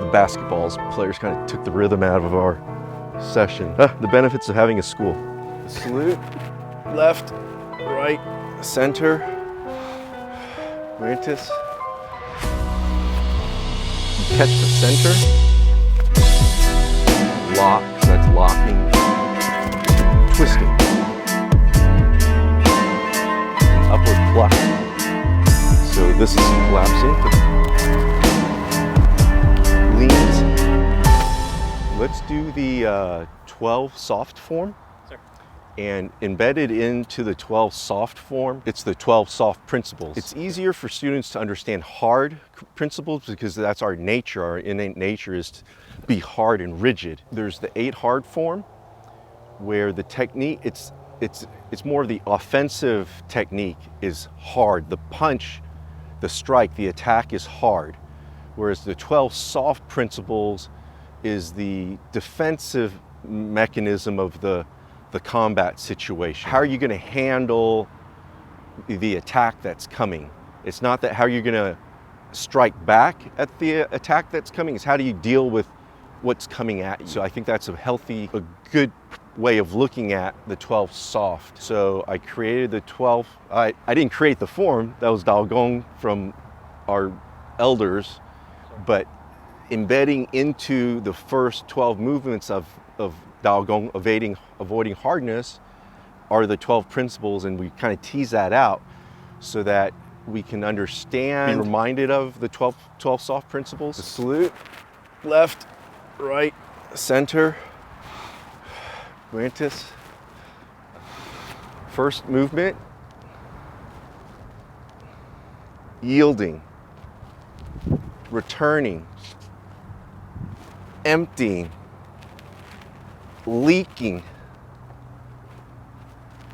the basketballs. Players kind of took the rhythm out of our session. The benefits of having a school. Salute, left, right, center, Mantis. Catch the center, lock, so that's locking, twisting, upward pluck. So this is collapsing, leans. Let's do the 12 soft form. Sure. And embedded into the 12 soft form, it's the 12 soft principles. It's easier for students to understand hard principles because that's our nature. Our innate nature is to be hard and rigid. There's the 8 hard form where the technique, it's more of the offensive technique is hard. The punch, the strike, the attack is hard. Whereas the 12 soft principles is the defensive mechanism of the combat situation. How are you going to handle the attack that's coming? It's not that how you're going to strike back at the attack that's coming, it's how do you deal with what's coming at you. So I think that's a good way of looking at the 12 soft. So I created the 12, I didn't create the form, that was Dalgong from our elders, but embedding into the first 12 movements of Dalgong, avoiding hardness, are the 12 principles, and we kind of tease that out so that we can understand, be reminded of the 12 soft principles. The salute, left, right, center, Mantis. First movement, yielding, returning, emptying, leaking,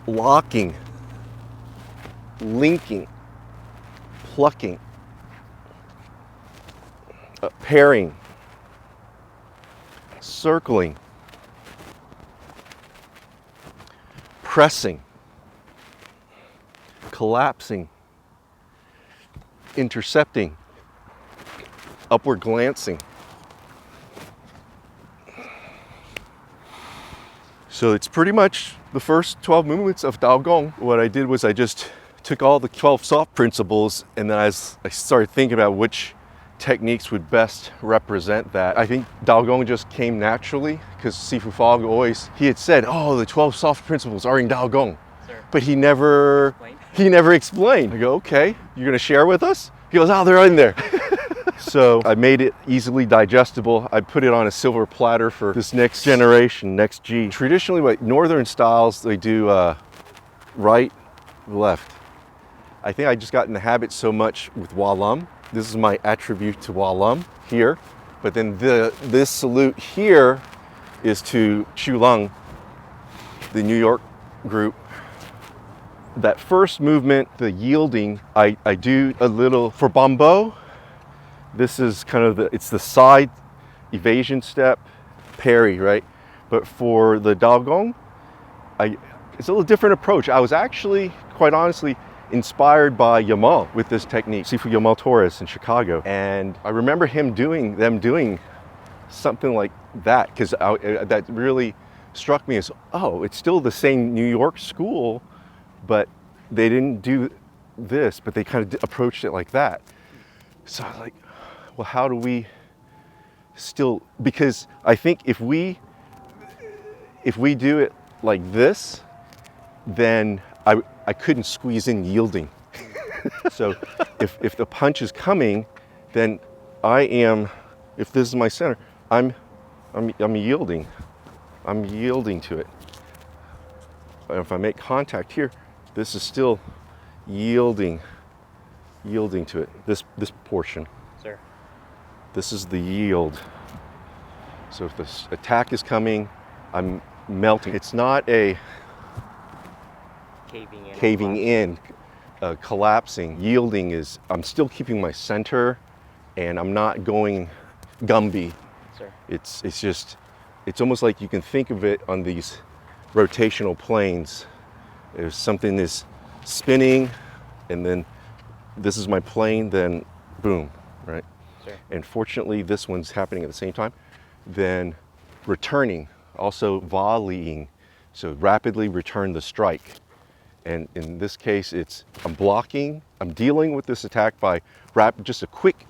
locking, linking, plucking, pairing, circling, pressing, collapsing, intercepting, upward glancing. So it's pretty much the first 12 movements of Dalgong. What I did was I just took all the 12 soft principles, and then as I started thinking about which techniques would best represent that, I think Dalgong just came naturally because Sifu Fog he had said, oh, the 12 soft principles are in Dalgong. Sir. But he never explained. I go, okay, you're gonna share with us? He goes, oh, they're in there. So I made it easily digestible. I put it on a silver platter for this next generation, next G. Traditionally, what northern styles, they do right, left. I think I just got in the habit so much with Walum. This is my attribute to Walum here. But then this salute here is to Chulung, the New York group. That first movement, the yielding, I do a little, for Bombo, this is kind of it's the side evasion step, parry, right? But for the Dalgong, it's a little different approach. I was actually, quite honestly, inspired by Yamal with this technique, Sifu Yamal Torres in Chicago. And I remember them doing something like that, because that really struck me as, oh, it's still the same New York school, but they didn't do this, but they kind of approached it like that. So I was like, well, how do we still, because I think if we do it like this, then I couldn't squeeze in yielding. So if the punch is coming, then if this is my center, I'm yielding. I'm yielding to it. If I make contact here, this is still yielding to it, this portion. Sir. This is the yield. So if this attack is coming, I'm melting. It's not a caving in, collapsing. Yielding is, I'm still keeping my center, and I'm not going Gumby. Sir. It's almost like you can think of it on these rotational planes. There's something is spinning, and then this is my plane, then boom, right? Sure. And fortunately, this one's happening at the same time. Then returning, also volleying. So rapidly return the strike. And in this case, I'm blocking, I'm dealing with this attack by just a quick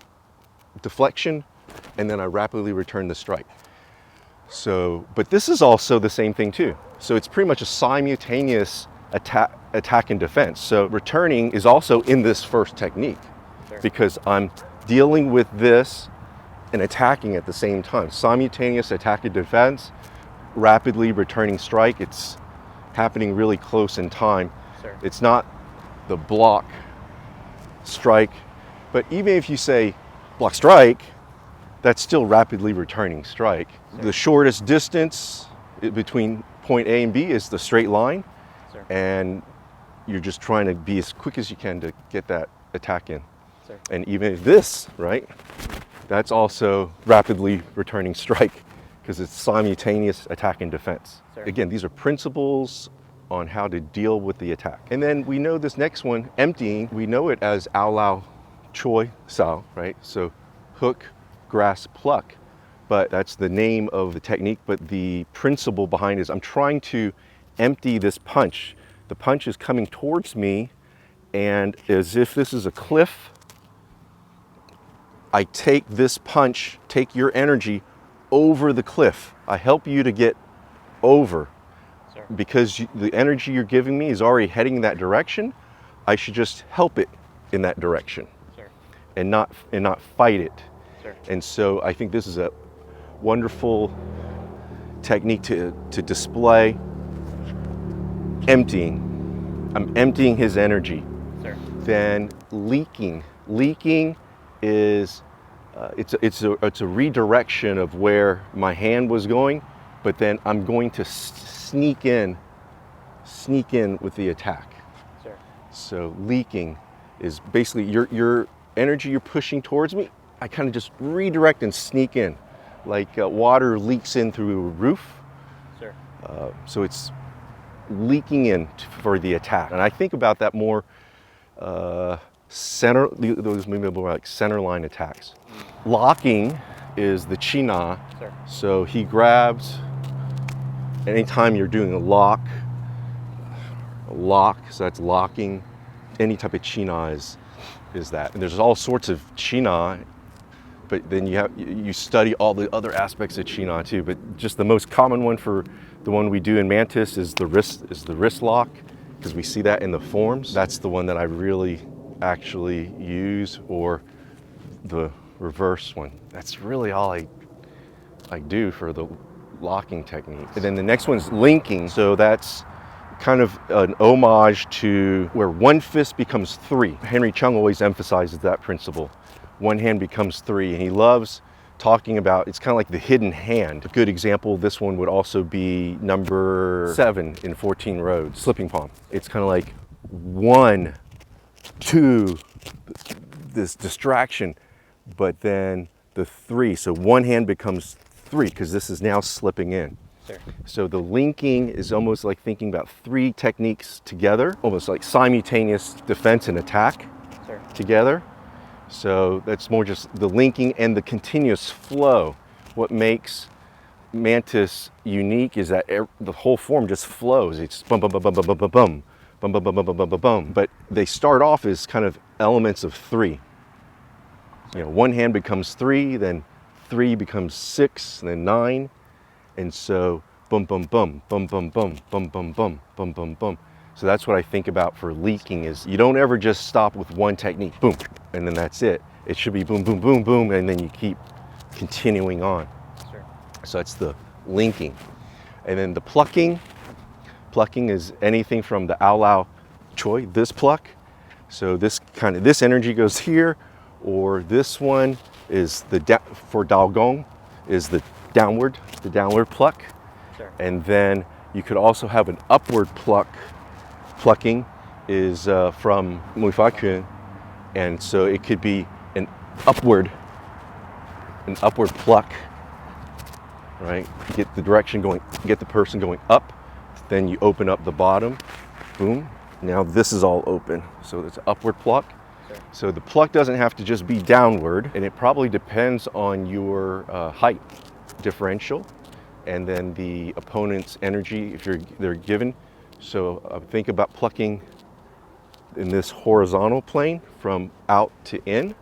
deflection, and then I rapidly return the strike. So, but this is also the same thing too. So it's pretty much a simultaneous attack and defense. So returning is also in this first technique, Sure. because I'm dealing with this and attacking at the same time. Simultaneous attack and defense, rapidly returning strike. It's happening really close in time. Sure. It's not the block, strike, but even if you say block, strike, that's still rapidly returning strike. Sure. The shortest distance between point A and B is the straight line, Sure. and you're just trying to be as quick as you can to get that attack in. Sure. And even this, right, that's also rapidly returning strike because it's simultaneous attack and defense. Sure. Again, these are principles on how to deal with the attack. And then we know this next one, emptying, we know it as ao lao choi sao, right? So hook, grasp, pluck. But that's the name of the technique, but the principle behind it is I'm trying to empty this punch. The punch is coming towards me, and as if this is a cliff, I take this punch, take your energy over the cliff. I help you to get over. Sure. Because the energy you're giving me is already heading in that direction. I should just help it in that direction. Sure. And not fight it. Sure. And so I think this is a wonderful technique to display emptying. I'm emptying his energy. Sure. Then leaking. Leaking is it's a redirection of where my hand was going, but then I'm going to sneak in with the attack. Sure. So leaking is basically your energy you're pushing towards me, I kind of just redirect and sneak in, like water leaks in through a roof. Sure. So it's leaking in for the attack. And I think about that more those maybe more like center line attacks. Locking is the China. Sure. So he grabs, anytime you're doing a lock, so that's locking. Any type of China is that. And there's all sorts of China, but then you study all the other aspects of China too. But just the most common one for the one we do in Mantis is the wrist lock, because we see that in the forms. That's the one that I really actually use, or the reverse one. That's really all I do for the locking technique. And then the next one's linking. So that's kind of an homage to where one fist becomes three. Henry Chung always emphasizes that principle. One hand becomes three, and he loves talking about, it's kind of like the hidden hand. A good example, this one would also be number 7 in 14 Roads, Slipping Palm. It's kind of like 1, 2, this distraction, but then the 3. So one hand becomes 3 because this is now slipping in. Sure. So the linking is almost like thinking about 3 techniques together, almost like simultaneous defense and attack. Sure. Together. So that's more just the linking and the continuous flow. What makes Mantis unique is that the whole form just flows. It's bum, bum, bum, bum, bum, bum, bum, bum, bum, bum, bum, bum, bum, bum, bum. But they start off as kind of elements of 3. You know, one hand becomes 3, then 3 becomes 6, and then 9. And so bum, bum, bum, bum, bum, bum, bum, bum, bum, bum, bum, bum. So that's what I think about for leaking, is you don't ever just stop with one technique, boom, and then that's it. It should be boom, boom, boom, boom, and then you keep continuing on. Sure. So that's the linking. And then the plucking. Plucking is anything from the ao lao choi, this pluck. So this energy goes here, or this one is for Dao Gong is the downward pluck. Sure. And then you could also have an upward plucking is from Mui Fa Quan, and so it could be an upward pluck, right? Get the direction going, get the person going up, then you open up the bottom, boom. Now this is all open, so it's upward pluck. So the pluck doesn't have to just be downward, and it probably depends on your height differential and then the opponent's energy if they're given. So think about plucking in this horizontal plane from out to in,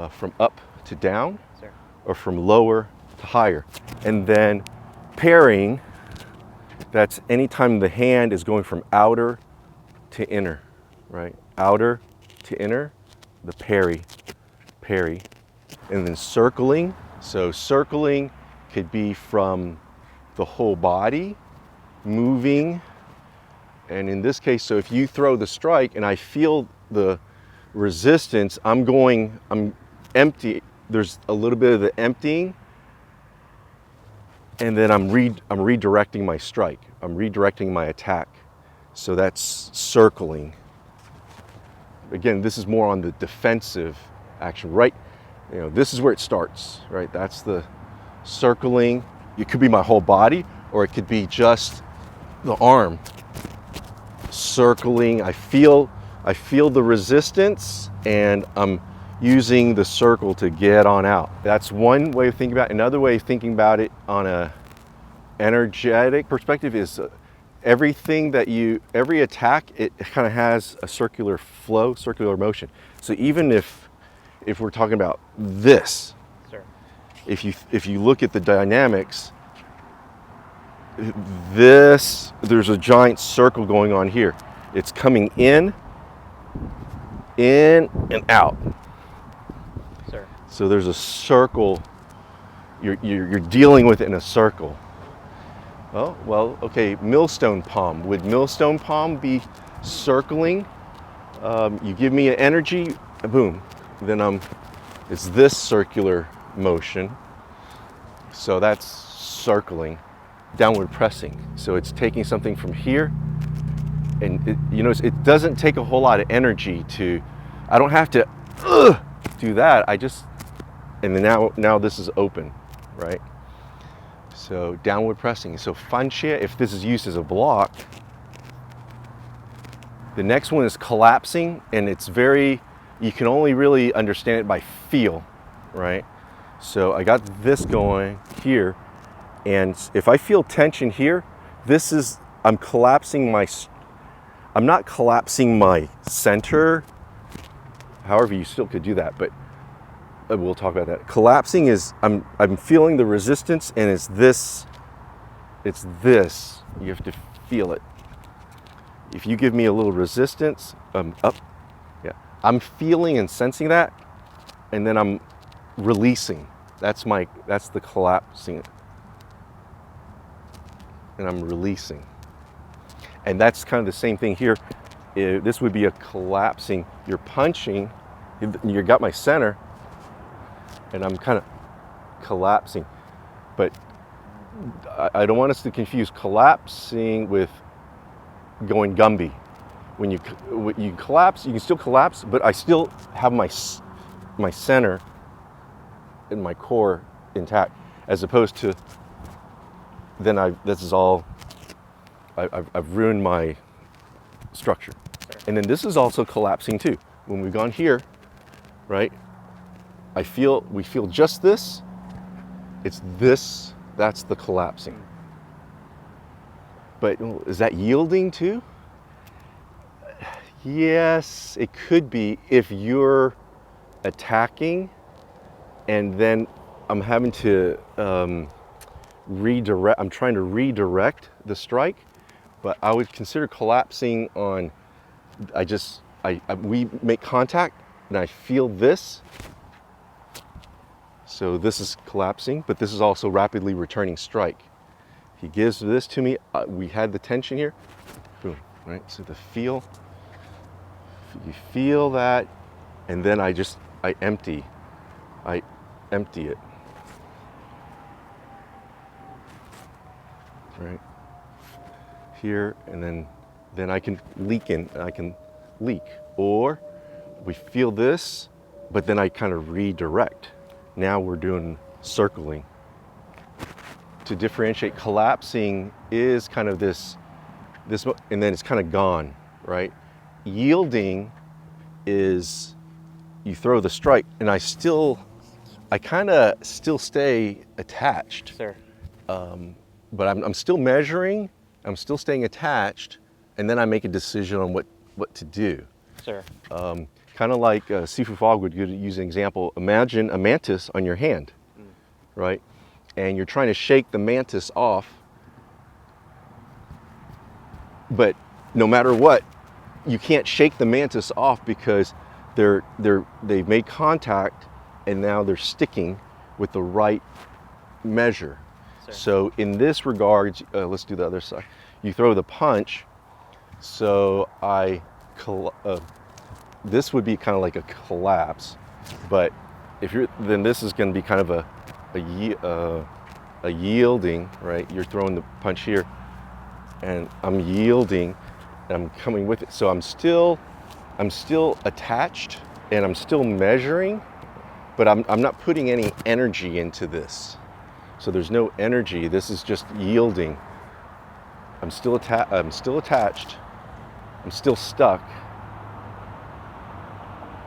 from up to down, or from lower to higher. And then parrying, that's anytime the hand is going from outer to inner, right? Outer to inner, the parry. And then circling. So circling could be from the whole body, moving. And in this case, so if you throw the strike and I feel the resistance, I'm empty. There's a little bit of the emptying, and then I'm redirecting my strike. I'm redirecting my attack. So that's circling. Again, this is more on the defensive action, right? You know, this is where it starts, right? That's the circling. It could be my whole body, or it could be just the arm. Circling, I feel the resistance, and I'm using the circle to get on out. That's one way of thinking about it. Another way of thinking about it on a energetic perspective is every attack, it kind of has a circular flow, circular motion. So even if we're talking about this, if you look at the dynamics, there's a giant circle going on here. It's coming in and out. So there's a circle. You're dealing with it in a circle. Oh, well, okay, millstone palm. Would millstone palm be circling? You give me an energy, boom. Then it's this circular motion. So that's circling. Downward pressing. So it's taking something from here, and it doesn't take a whole lot of energy I don't have to do that. And then now this is open, right? So downward pressing. So fanxie, if this is used as a block, the next one is collapsing, and you can only really understand it by feel, right? So I got this going here, and if I feel tension here, I'm not collapsing my center. However, you still could do that, but we'll talk about that. Collapsing is, I'm feeling the resistance, and it's this. You have to feel it. If you give me a little resistance, up, yeah. I'm feeling and sensing that, and then I'm releasing. That's the collapsing. And I'm releasing. And that's kind of the same thing here. This would be a collapsing. You're punching, you got my center, and I'm kind of collapsing. But I don't want us to confuse collapsing with going Gumby. When you collapse, you can still collapse, but I still have my center and my core intact, as opposed to then I've ruined my structure. And then this is also collapsing too. When we've gone here, right? We feel just this. It's this. That's the collapsing. But is that yielding too? Yes, it could be if you're attacking, and then I'm having to redirect. I'm trying to redirect the strike, but I would consider collapsing on. We make contact, and I feel this. So this is collapsing, but this is also rapidly returning strike. He gives this to me. We had the tension here, boom, right? So you feel that, and then I empty it, right? Here, and then I can leak, or we feel this, but then I kind of redirect. Now we're doing circling. To differentiate, collapsing is kind of this, and then it's kind of gone, right? Yielding is you throw the strike, and I kind of still stay attached. Sir. But I'm still measuring, I'm still staying attached, and then I make a decision on what to do. Sir. Kind of like Sifu Fog would use an example. Imagine a mantis on your hand, right? And you're trying to shake the mantis off, but no matter what, you can't shake the mantis off because they've made contact, and now they're sticking with the right measure. Sir. So in this regard, let's do the other side. You throw the punch, so this would be kind of like a collapse, but then this is going to be kind of a yielding, right? You're throwing the punch here, and I'm yielding, and I'm coming with it. So I'm still attached, and I'm still measuring, but I'm not putting any energy into this. So there's no energy. This is just yielding. I'm still attached. I'm still stuck.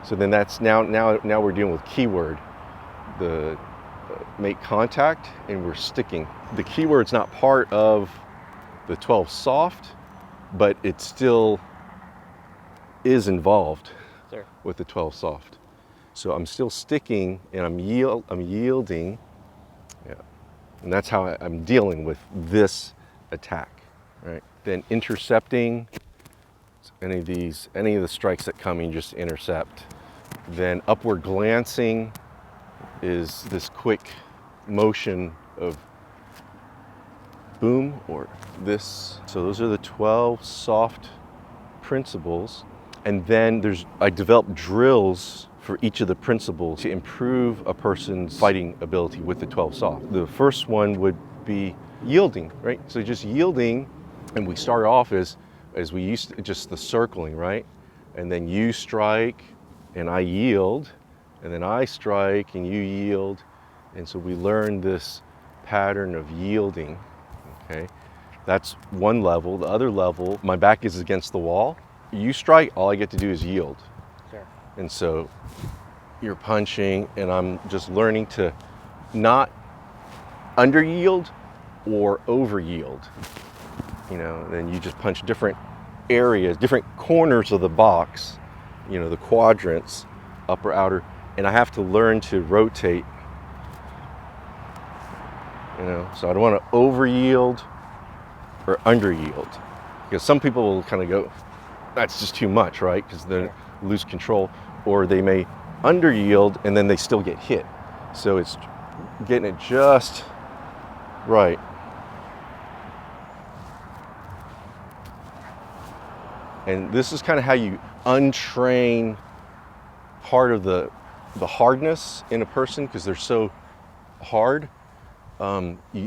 So then that's now we're dealing with keyword. The make contact, and we're sticking. The keyword's not part of the 12 soft, but it still is involved. Sir. With the 12 soft. So I'm still sticking, and I'm yielding. Yeah. And that's how I'm dealing with this attack, right? Then intercepting, any of the strikes that come in, just intercept. Then upward glancing is this quick motion of boom or this. So those are the 12 soft principles. And then I developed drills for each of the principles to improve a person's fighting ability with the 12 soft. The first one would be yielding, right? So just yielding, and we start off as we used to, just the circling, right? And then you strike, and I yield, and then I strike, and you yield. And so we learn this pattern of yielding, okay? That's one level. The other level, my back is against the wall. You strike, all I get to do is yield. Sure. And so you're punching, and I'm just learning to not under yield or over yield. You know, then you just punch different areas, different corners of the box, you know, the quadrants, upper, outer, and I have to learn to rotate, you know, so I don't want to over yield or under yield, because some people will kind of go, that's just too much, right? Because they lose control, or they may under yield and then they still get hit. So it's getting it just right. And this is kind of how you untrain part of the hardness in a person, because they're so hard.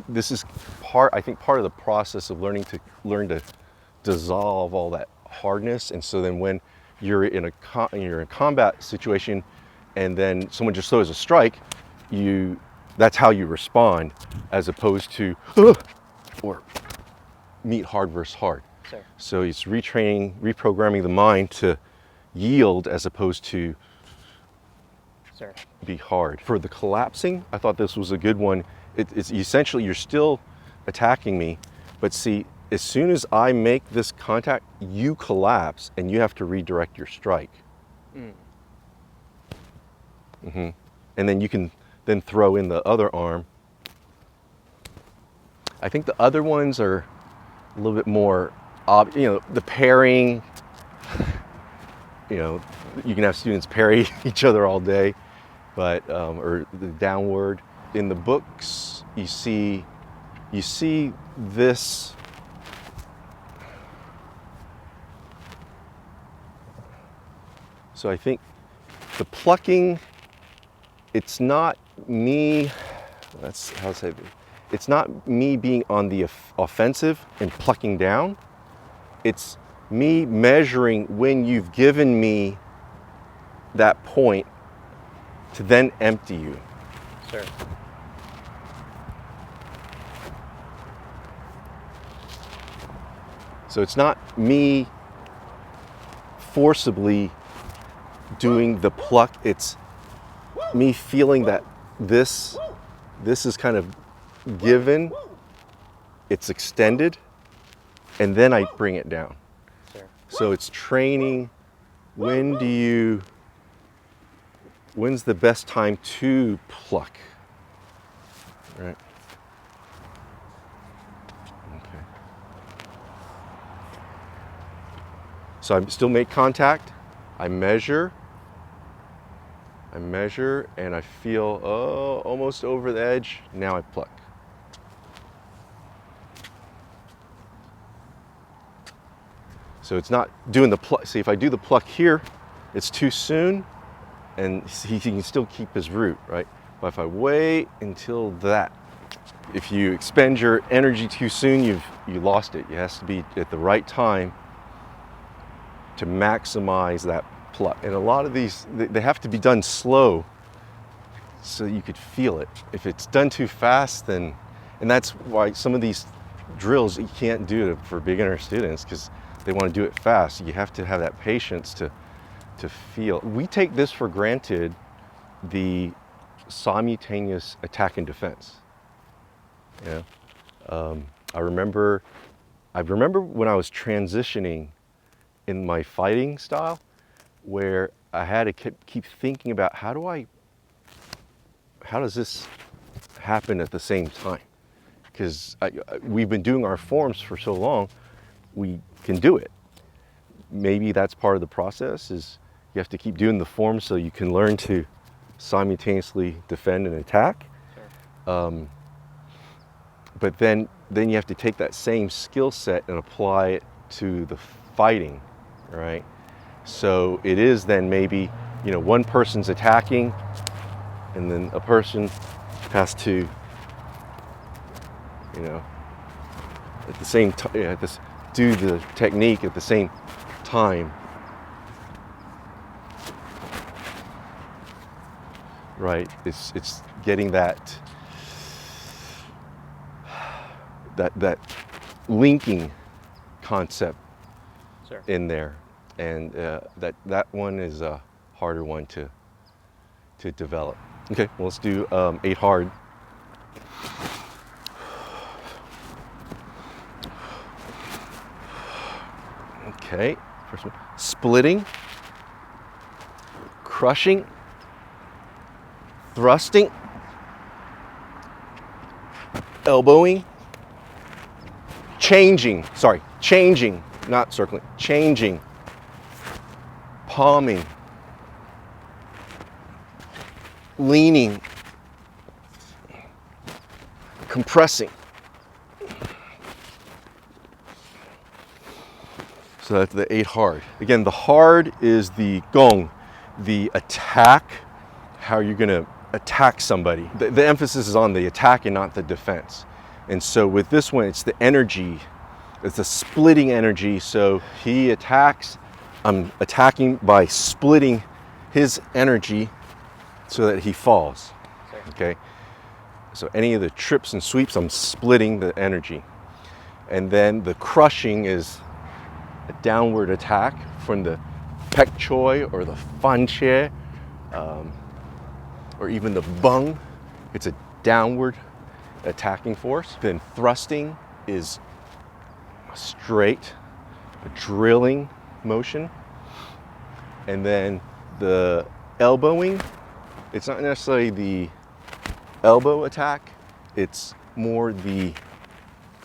This is I think part of the process of learn to dissolve all that hardness. And so then when you're in a combat situation, and then someone just throws a strike, that's how you respond, as opposed to or meet hard versus hard. Sure. So it's reprogramming the mind to yield as opposed to be hard. For the collapsing, I thought this was a good one. It's essentially, you're still attacking me, but see, as soon as I make this contact, you collapse and you have to redirect your strike. And then you can then throw in the other arm. I think the other ones are a little bit more, the parrying. You know, you can have students parry each other all day, but or the downward. In the books, you see this. So I think the plucking, it's not me. That's how I say it. It's not me being on the offensive and plucking down. It's me measuring when you've given me that point to then empty you. Sure. So it's not me forcibly doing the pluck. It's me feeling that this is kind of given, it's extended, and then I bring it down. Sure. So it's training. When's the best time to pluck? Right. Okay. So I still make contact. I measure, and I feel, oh, almost over the edge. Now I pluck. So it's not doing the pluck. See, if I do the pluck here, it's too soon, and he can still keep his root, right? But if I wait until that, if you expend your energy too soon, you lost it. It has to be at the right time to maximize that pluck. And a lot of these, they have to be done slow so you could feel it. If it's done too fast, then, and that's why some of these drills, you can't do it for beginner students because they want to do it fast. You have to have that patience to feel. We take this for granted, the simultaneous attack and defense. Yeah. I remember when I was transitioning in my fighting style, where I had to keep thinking about how does this happen at the same time? Because we've been doing our forms for so long, we can do it. Maybe that's part of the process, is you have to keep doing the forms so you can learn to simultaneously defend and attack. Sure. But then you have to take that same skill set and apply it to the fighting, right? So it is then maybe, one person's attacking, and then a person has to, at the same time, do the technique at the same time. Right, it's getting that linking concept Sure. in there, and that one is a harder one to develop. Okay, well, let's do 8 hard. Okay, first one, splitting, crushing, thrusting, elbowing, changing, not circling, changing, palming, leaning, compressing. So that's the 8 hard. Again, the hard is the gong, the attack, how you're gonna attack somebody. The emphasis is on the attack and not the defense. And so with this one, it's the energy, it's a splitting energy. So he attacks, I'm attacking by splitting his energy so that he falls, okay? So any of the trips and sweeps, I'm splitting the energy. And then the crushing is a downward attack from the pek choi or the fan che, or even the bung. It's a downward attacking force. Then thrusting is straight, a drilling motion. And then the elbowing, it's not necessarily the elbow attack, it's more the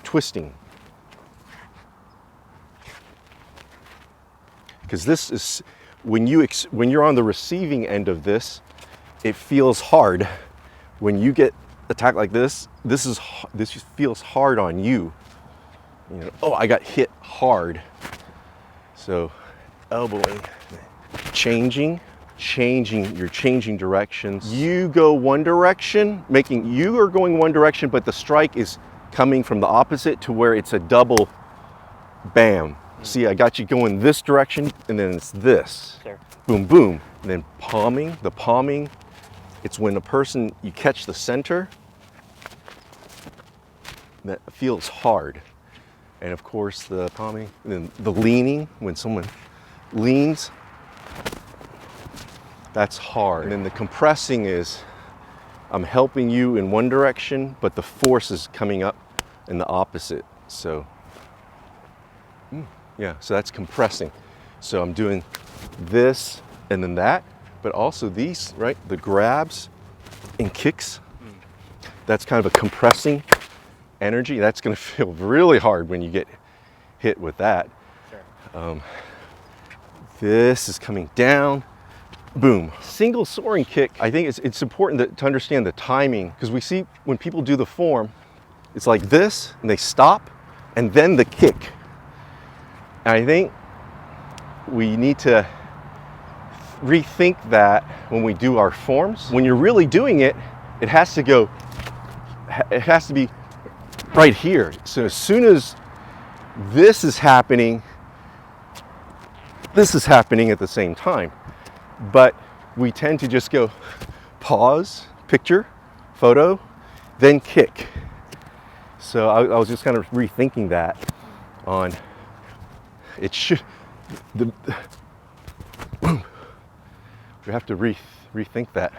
twisting. Because this is, when you're on the receiving end of this, it feels hard. When you get attacked like this feels hard on you. Oh, I got hit hard. So elbowing, changing, you're changing directions. You go one direction, you are going one direction, but the strike is coming from the opposite to where it's a double bam. See, I got you going this direction, and then it's this. Sure. Boom, boom. And then palming, it's when you catch the center, that feels hard. And of course the palming, and then the leaning, when someone leans, That's hard. And then the compressing is, I'm helping you in one direction, but the force is coming up in the opposite. So, yeah, so that's compressing. So I'm doing this and then that, but also these, right? The grabs and kicks. That's kind of a compressing energy. That's going to feel really hard when you get hit with that. Sure. This is coming down, boom. Single soaring kick, I think it's important to understand the timing, because we see when people do the form, it's like this, and they stop, and then the kick. And I think we need to rethink that when we do our forms. When you're really doing it, it has to be right here. So as soon as this is happening at the same time. But we tend to just go pause, picture, photo, then kick. So I was just kind of rethinking that on, it should, we have to rethink that.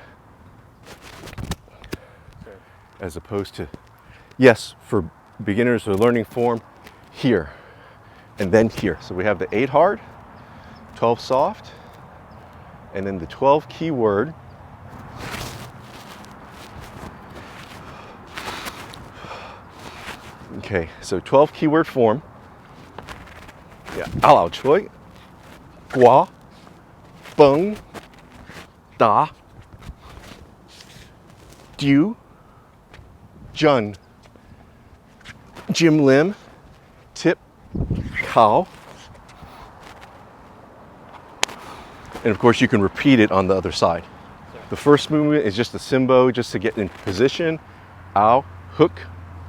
As opposed to, yes, for beginners or learning form, here, and then here. So we have the 8 hard, 12 soft, and then the 12 keyword. Okay, so 12 keyword form. Yeah, Alao Choi, Gua, Bung, Da, Du, Jun, Jim Lim, Tip, Kao. And of course you can repeat it on the other side. The first movement is just a Simbo, just to get in position. Ao, hook,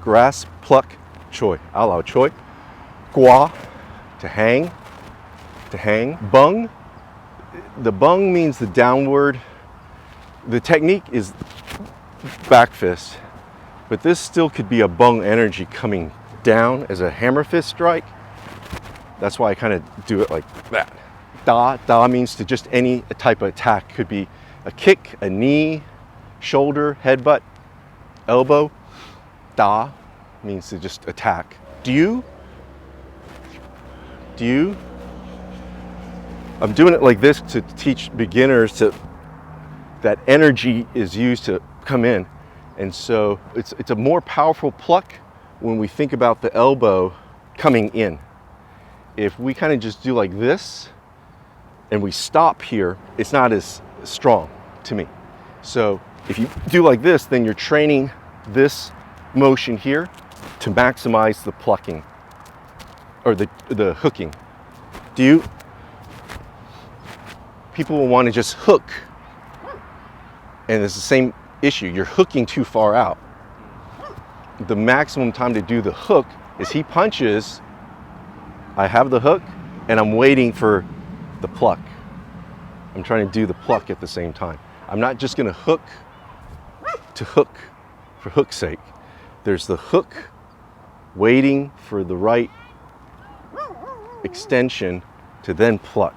grasp, pluck, choi. Alao choi. Gua, to hang. Bung, the bung means the downward. The technique is back fist, but this still could be a bung energy coming down as a hammer fist strike. That's why I kind of do it like that. Da means to just any type of attack. Could be a kick, a knee, shoulder, headbutt, elbow. Da means to just attack. Du. I'm doing it like this to teach beginners that energy is used to come in. And so it's a more powerful pluck when we think about the elbow coming in. If we kind of just do like this and we stop here, it's not as strong to me. So if you do like this, then you're training this motion here to maximize the plucking or the hooking. People will want to just hook, and it's the same issue. You're hooking too far out. The maximum time to do the hook is he punches, I have the hook, and I'm waiting for the pluck. I'm trying to do the pluck at the same time. I'm not just going to hook to hook for hook's sake. There's the hook, waiting for the right extension to then pluck.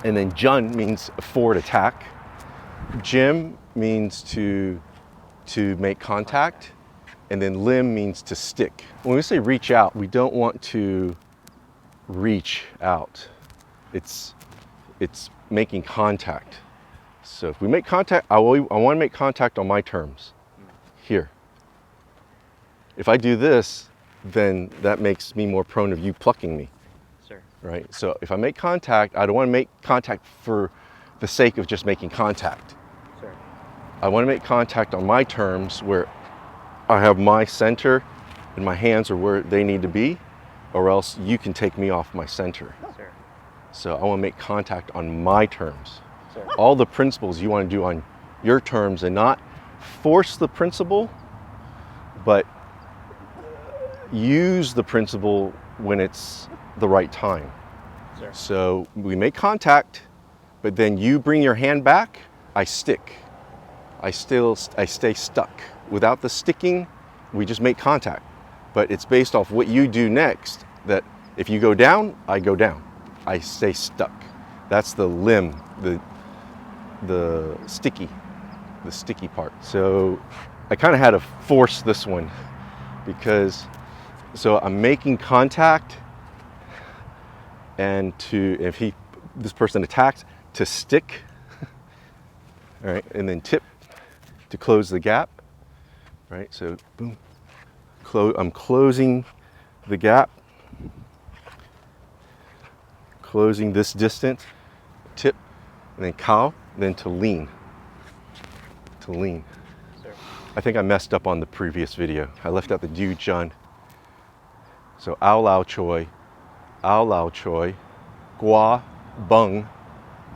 And then Jun means a forward attack. Jim means to make contact. And then Lim means to stick. When we say reach out, we don't want to reach out. It's making contact. So if we make contact, I want to make contact on my terms. Here. If I do this, then that makes me more prone of you plucking me. Sure. Right? So if I make contact, I don't want to make contact for the sake of just making contact. Sure. I want to make contact on my terms where I have my center and my hands are where they need to be, or else you can take me off my center. Sure. So I want to make contact on my terms. Sure. All the principles you want to do on your terms and not force the principle, but use the principle when it's the right time. Sure. So we make contact, but then you bring your hand back, I stick. I stay stuck. Without the sticking, we just make contact. But it's based off what you do next, that if you go down, I go down. I stay stuck. That's the limb, the sticky part. So I kind of had to force this one because, so I'm making contact, and if this person attacks, to stick, all right, and then tip to close the gap, right? So boom, I'm closing the gap, closing this distance, tip, and then cow, then to lean. Sir. I think I messed up on the previous video. I left out the du jun. So ao lao choi, gua bung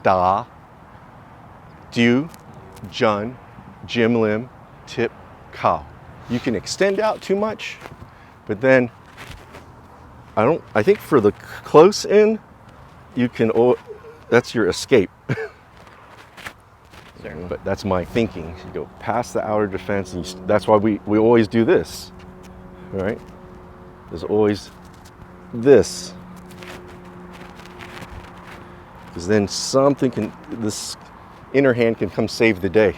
da, du jun, jim lim, tip cow. You can extend out too much, but then I think for the close in, you can, that's your escape. Sir. But that's my thinking. You go past the outer defense, and that's why we always do this, right? There's always this, because then this inner hand can come save the day.